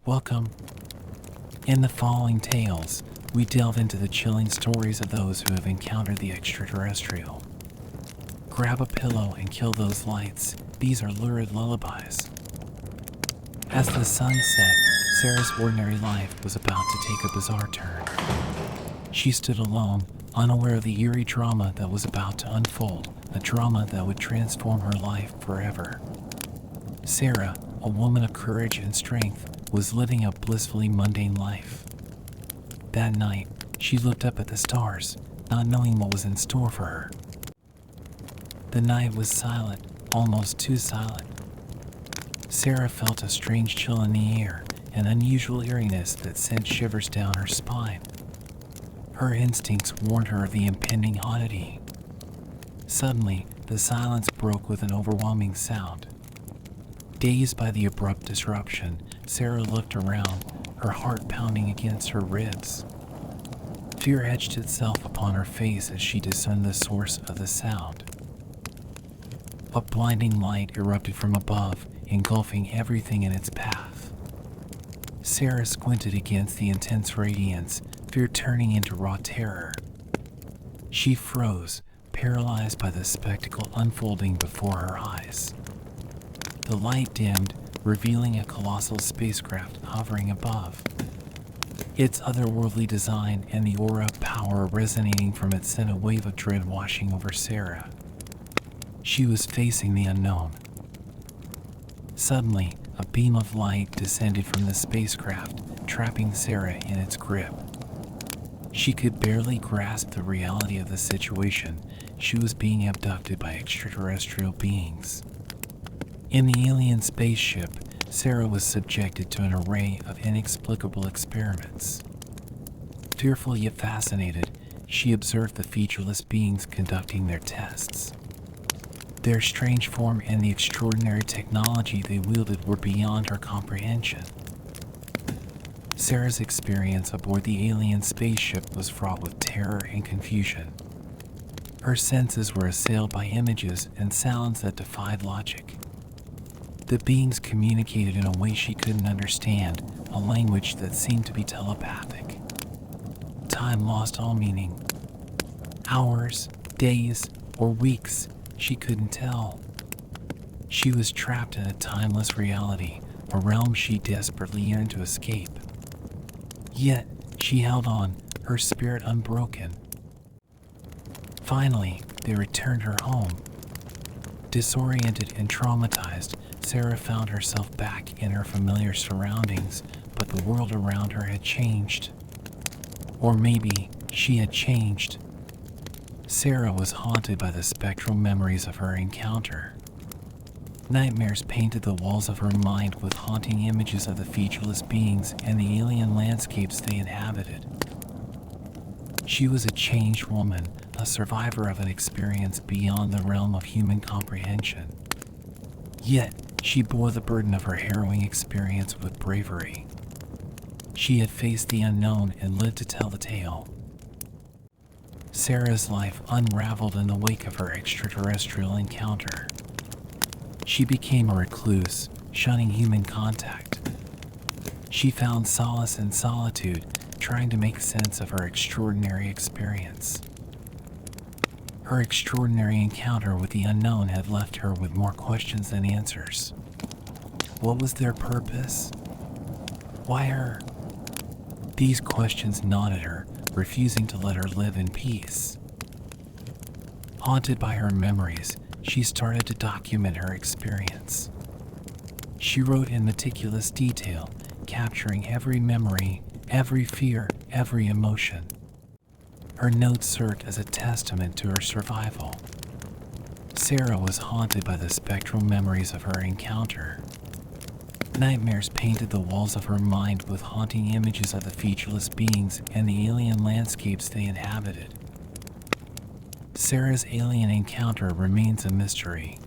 Welcome. In the following tales, we delve into the chilling stories of those who have encountered the extraterrestrial. Grab a pillow and kill those lights. These are lurid lullabies. As the sun set, Sarah's ordinary life was about to take a bizarre turn. She stood alone, unaware of the eerie drama that was about to unfold, a drama that would transform her life forever. Sarah, a woman of courage and strength, was living a blissfully mundane life. That night, she looked up at the stars, not knowing what was in store for her. The night was silent, almost too silent. Sarah felt a strange chill in the air, an unusual eeriness that sent shivers down her spine. Her instincts warned her of the impending oddity. Suddenly, the silence broke with an overwhelming sound. Dazed by the abrupt disruption, Sarah looked around, her heart pounding against her ribs. Fear etched itself upon her face as she discerned the source of the sound. A blinding light erupted from above, engulfing everything in its path. Sarah squinted against the intense radiance, fear turning into raw terror. She froze, paralyzed by the spectacle unfolding before her eyes. The light dimmed, revealing a colossal spacecraft hovering above. Its otherworldly design and the aura of power resonating from it sent a wave of dread washing over Sarah. She was facing the unknown. Suddenly, a beam of light descended from the spacecraft, trapping Sarah in its grip. She could barely grasp the reality of the situation. She was being abducted by extraterrestrial beings. In the alien spaceship, Sarah was subjected to an array of inexplicable experiments. Fearful yet fascinated, she observed the featureless beings conducting their tests. Their strange form and the extraordinary technology they wielded were beyond her comprehension. Sarah's experience aboard the alien spaceship was fraught with terror and confusion. Her senses were assailed by images and sounds that defied logic. The beings communicated in a way she couldn't understand, a language that seemed to be telepathic. Time lost all meaning. Hours, days, or weeks, she couldn't tell. She was trapped in a timeless reality, a realm she desperately yearned to escape. Yet, she held on, her spirit unbroken. Finally, they returned her home. Disoriented and traumatized, Sarah found herself back in her familiar surroundings, but the world around her had changed. Or maybe she had changed. Sarah was haunted by the spectral memories of her encounter. Nightmares painted the walls of her mind with haunting images of the featureless beings and the alien landscapes they inhabited. She was a changed woman, a survivor of an experience beyond the realm of human comprehension. Yet, she bore the burden of her harrowing experience with bravery. She had faced the unknown and lived to tell the tale. Sarah's life unraveled in the wake of her extraterrestrial encounter. She became a recluse, shunning human contact. She found solace in solitude, trying to make sense of her extraordinary experience. Her extraordinary encounter with the unknown had left her with more questions than answers. What was their purpose? Why her? These questions gnawed at her, refusing to let her live in peace. Haunted by her memories, she started to document her experience. She wrote in meticulous detail, capturing every memory, every fear, every emotion. Her notes served as a testament to her survival. Sarah was haunted by the spectral memories of her encounter. Nightmares painted the walls of her mind with haunting images of the featureless beings and the alien landscapes they inhabited. Sarah's alien encounter remains a mystery.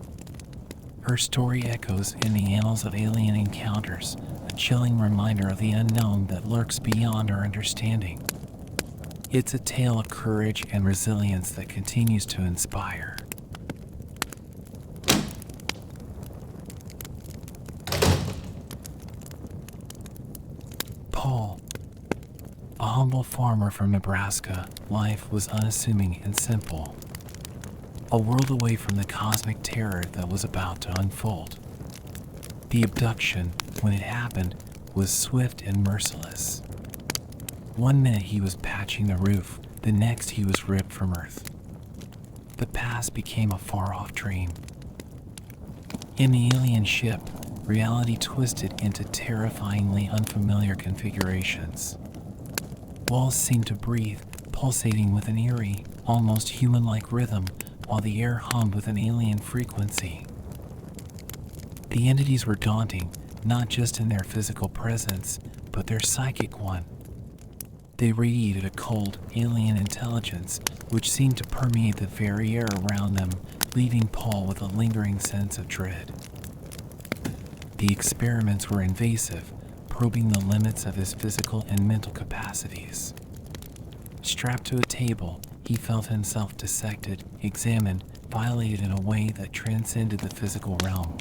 Her story echoes in the annals of alien encounters, a chilling reminder of the unknown that lurks beyond our understanding. It's a tale of courage and resilience that continues to inspire. Paul, a humble farmer from Nebraska, life was unassuming and simple. A world away from the cosmic terror that was about to unfold. The abduction, when it happened, was swift and merciless. One minute he was patching the roof, the next he was ripped from Earth. The past became a far-off dream. In the alien ship, reality twisted into terrifyingly unfamiliar configurations. Walls seemed to breathe, pulsating with an eerie, almost human-like rhythm, while the air hummed with an alien frequency. The entities were daunting, not just in their physical presence, but their psychic one. They radiated a cold, alien intelligence which seemed to permeate the very air around them, leaving Paul with a lingering sense of dread. The experiments were invasive, probing the limits of his physical and mental capacities. Strapped to a table, he felt himself dissected, examined, violated in a way that transcended the physical realm.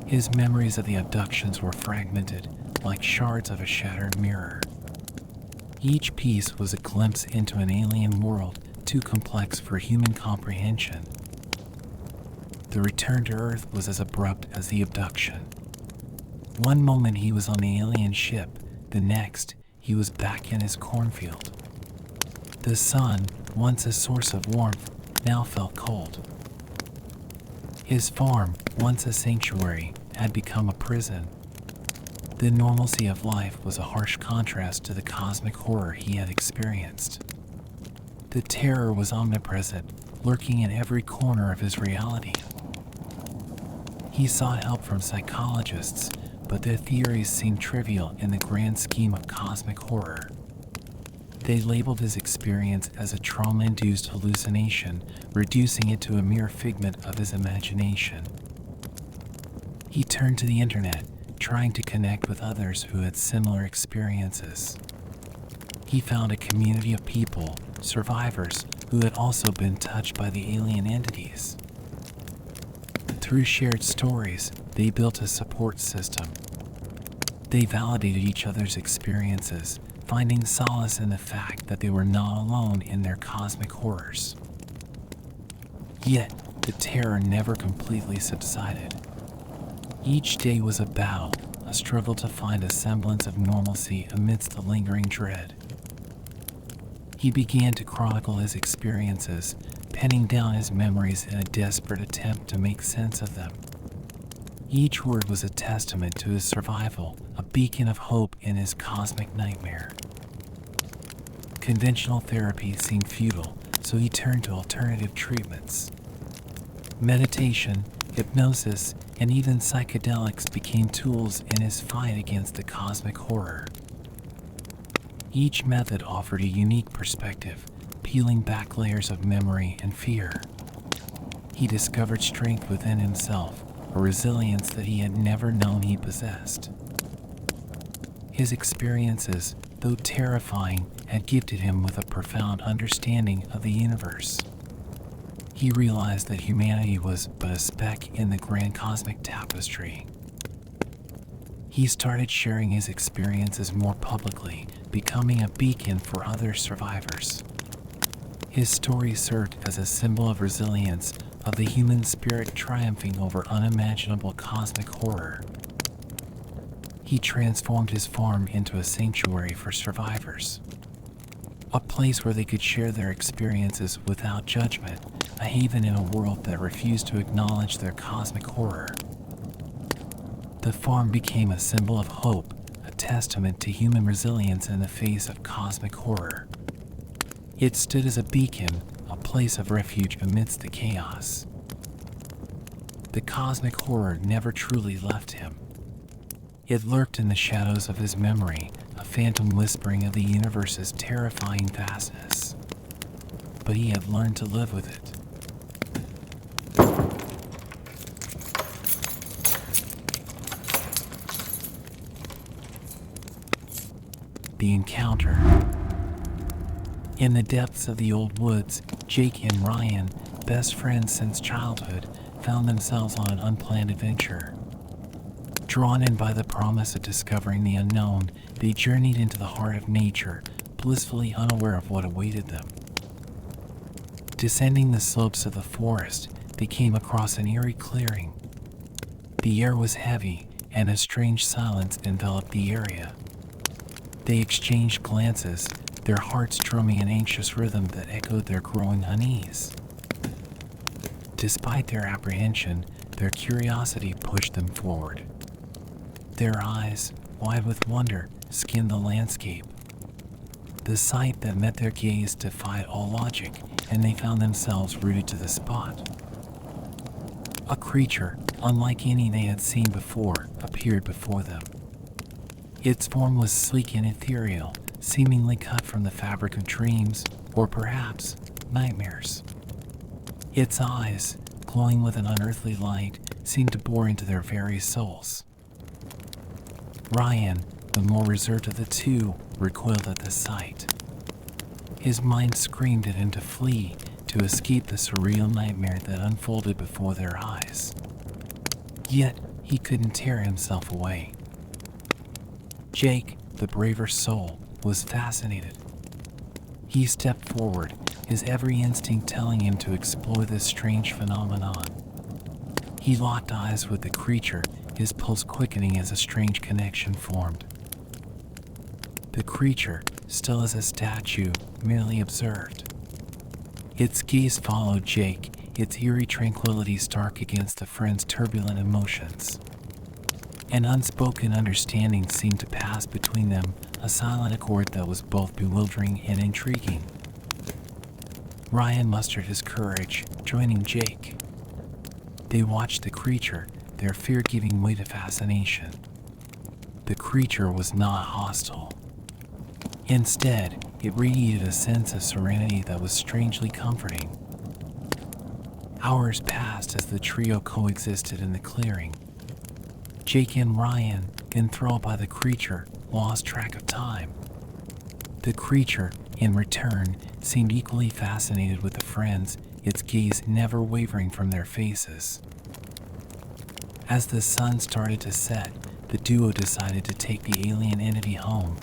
His memories of the abductions were fragmented, like shards of a shattered mirror. Each piece was a glimpse into an alien world too complex for human comprehension. The return to Earth was as abrupt as the abduction. One moment he was on the alien ship, the next he was back in his cornfield. The sun, once a source of warmth, now felt cold. His farm, once a sanctuary, had become a prison. The normalcy of life was a harsh contrast to the cosmic horror he had experienced. The terror was omnipresent, lurking in every corner of his reality. He sought help from psychologists, but their theories seemed trivial in the grand scheme of cosmic horror. They labeled his experience as a trauma-induced hallucination, reducing it to a mere figment of his imagination. He turned to the internet, trying to connect with others who had similar experiences. He found a community of people, survivors, who had also been touched by the alien entities. Through shared stories, they built a support system. They validated each other's experiences, finding solace in the fact that they were not alone in their cosmic horrors. Yet, the terror never completely subsided. Each day was a battle, a struggle to find a semblance of normalcy amidst the lingering dread. He began to chronicle his experiences, penning down his memories in a desperate attempt to make sense of them. Each word was a testament to his survival, a beacon of hope in his cosmic nightmare. Conventional therapy seemed futile, so he turned to alternative treatments. Meditation, hypnosis, and even psychedelics became tools in his fight against the cosmic horror. Each method offered a unique perspective, peeling back layers of memory and fear. He discovered strength within himself, a resilience that he had never known he possessed. His experiences, though terrifying, had gifted him with a profound understanding of the universe. He realized that humanity was but a speck in the grand cosmic tapestry. He started sharing his experiences more publicly, becoming a beacon for other survivors. His story served as a symbol of resilience, of the human spirit triumphing over unimaginable cosmic horror. He transformed his farm into a sanctuary for survivors. A place where they could share their experiences without judgment, a haven in a world that refused to acknowledge their cosmic horror. The farm became a symbol of hope, a testament to human resilience in the face of cosmic horror. It stood as a beacon, a place of refuge amidst the chaos. The cosmic horror never truly left him. It lurked in the shadows of his memory, a phantom whispering of the universe's terrifying vastness. But he had learned to live with it. The encounter. In the depths of the old woods, Jake and Ryan, best friends since childhood, found themselves on an unplanned adventure. Drawn in by the promise of discovering the unknown, they journeyed into the heart of nature, blissfully unaware of what awaited them. Descending the slopes of the forest, they came across an eerie clearing. The air was heavy, and a strange silence enveloped the area. They exchanged glances, their hearts drumming an anxious rhythm that echoed their growing unease. Despite their apprehension, their curiosity pushed them forward. Their eyes, wide with wonder, skimmed the landscape. The sight that met their gaze defied all logic, and they found themselves rooted to the spot. A creature, unlike any they had seen before, appeared before them. Its form was sleek and ethereal, seemingly cut from the fabric of dreams, or perhaps nightmares. Its eyes, glowing with an unearthly light, seemed to bore into their very souls. Ryan, the more reserved of the two, recoiled at the sight. His mind screamed at him to flee, to escape the surreal nightmare that unfolded before their eyes. Yet, he couldn't tear himself away. Jake, the braver soul, was fascinated. He stepped forward, his every instinct telling him to explore this strange phenomenon. He locked eyes with the creature, his pulse quickening as a strange connection formed. The creature, still as a statue, merely observed. Its gaze followed Jake, its eerie tranquility stark against the friend's turbulent emotions. An unspoken understanding seemed to pass between them, a silent accord that was both bewildering and intriguing. Ryan mustered his courage, joining Jake. They watched the creature, their fear giving way to fascination. The creature was not hostile. Instead, it radiated a sense of serenity that was strangely comforting. Hours passed as the trio coexisted in the clearing. Jake and Ryan, enthralled by the creature, lost track of time. The creature, in return, seemed equally fascinated with the friends, its gaze never wavering from their faces. As the sun started to set, the duo decided to take the alien entity home.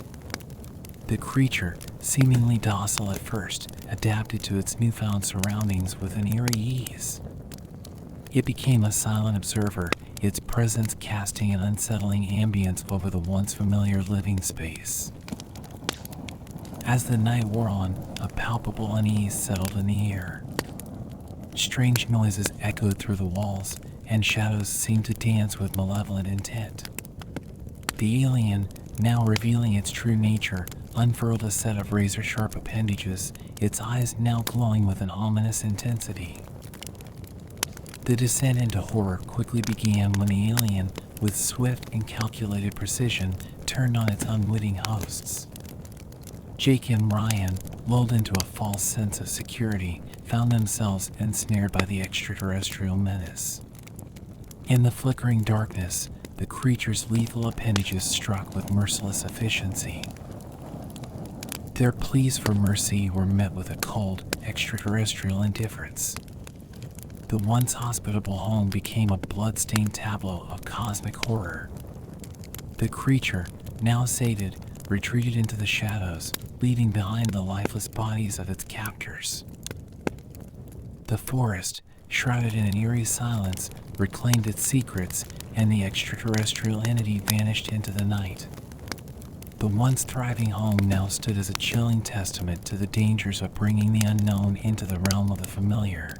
The creature, seemingly docile at first, adapted to its newfound surroundings with an eerie ease. It became a silent observer, its presence casting an unsettling ambience over the once familiar living space. As the night wore on, a palpable unease settled in the air. Strange noises echoed through the walls, and shadows seemed to dance with malevolent intent. The alien, now revealing its true nature, unfurled a set of razor-sharp appendages, its eyes now glowing with an ominous intensity. The descent into horror quickly began when the alien, with swift and calculated precision, turned on its unwitting hosts. Jake and Ryan, lulled into a false sense of security, found themselves ensnared by the extraterrestrial menace. In the flickering darkness, the creature's lethal appendages struck with merciless efficiency. Their pleas for mercy were met with a cold, extraterrestrial indifference. The once hospitable home became a blood-stained tableau of cosmic horror. The creature, now sated, retreated into the shadows, leaving behind the lifeless bodies of its captors. The forest, shrouded in an eerie silence, reclaimed its secrets, and the extraterrestrial entity vanished into the night. The once thriving home now stood as a chilling testament to the dangers of bringing the unknown into the realm of the familiar.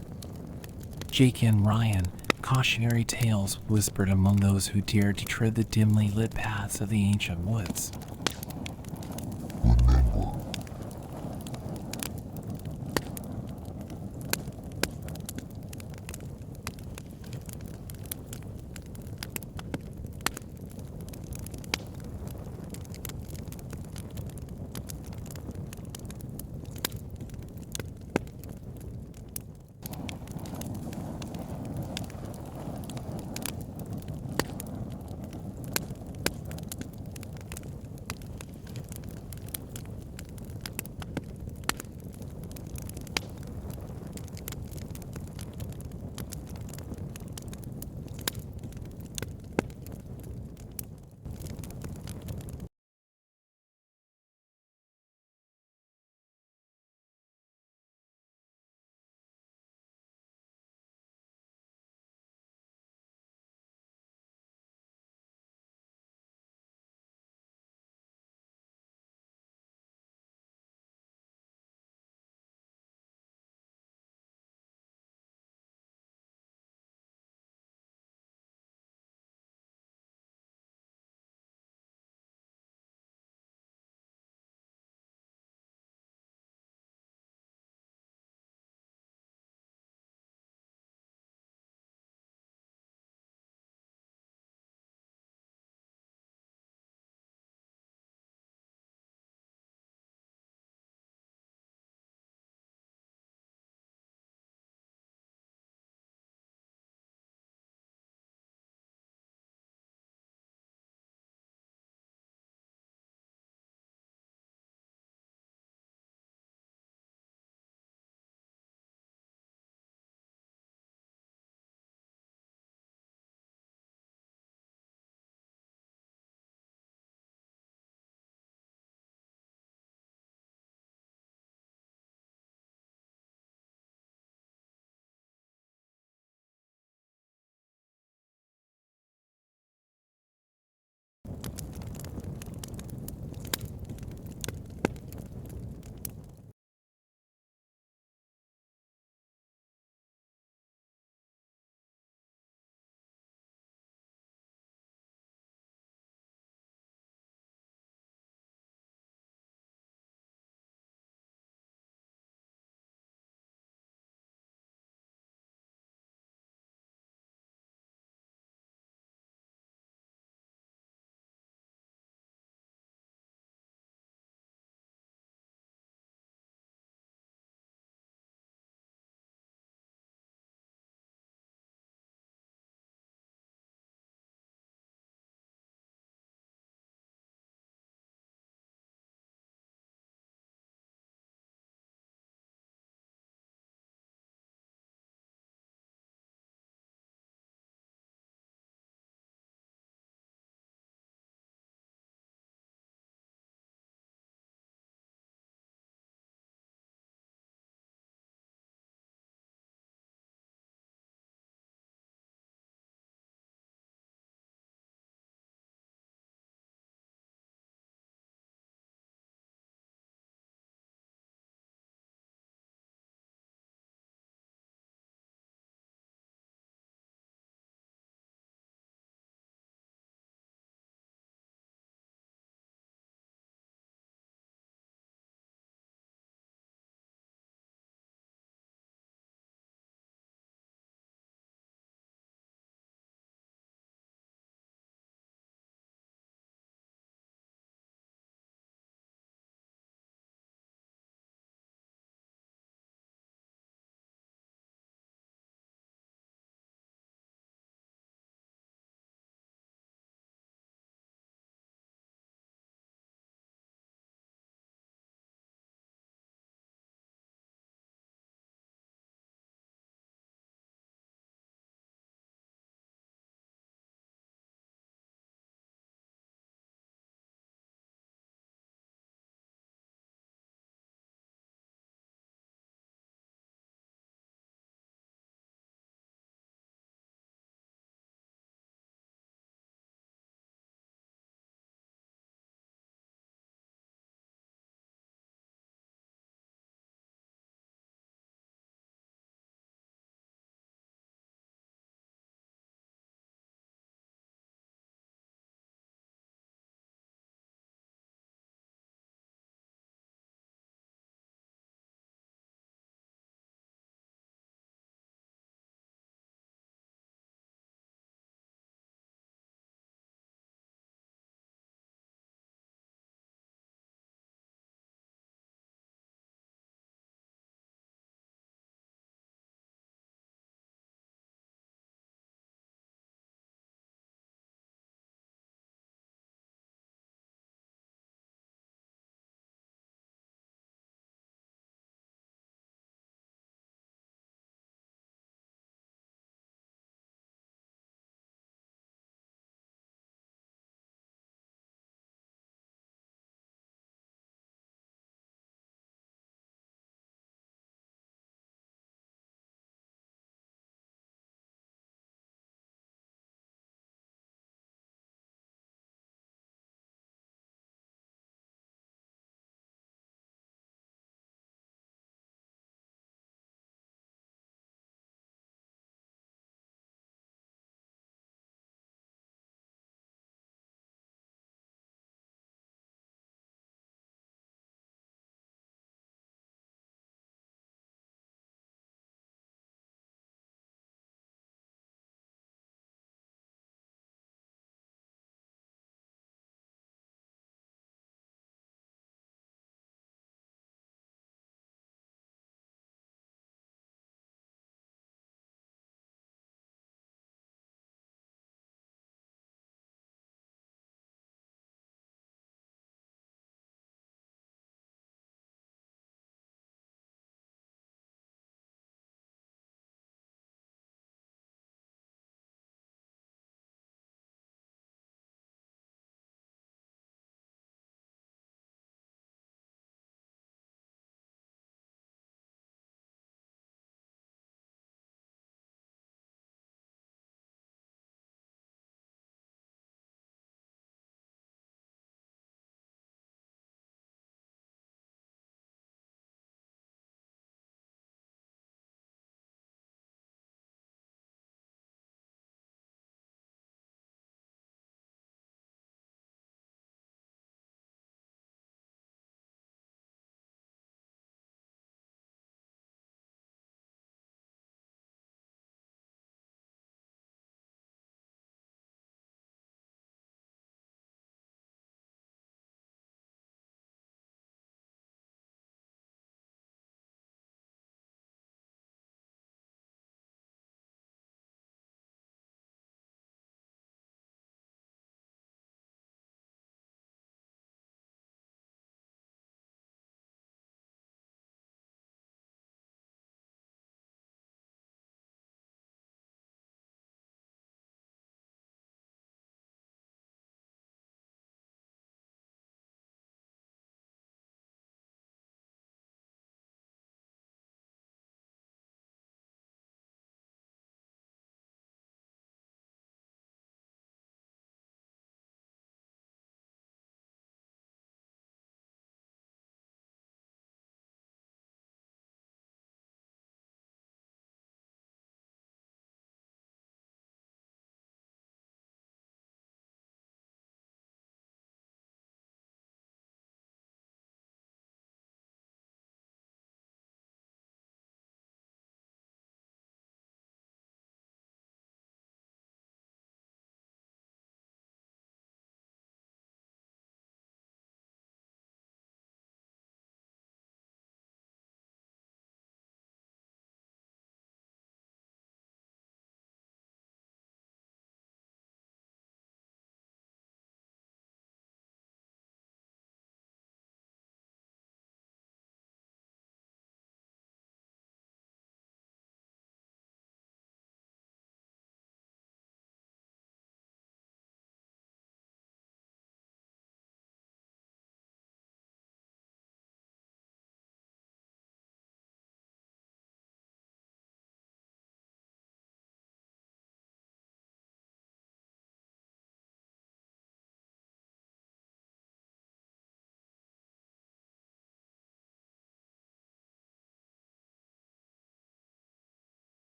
Jake and Ryan, cautionary tales whispered among those who dared to tread the dimly lit paths of the ancient woods.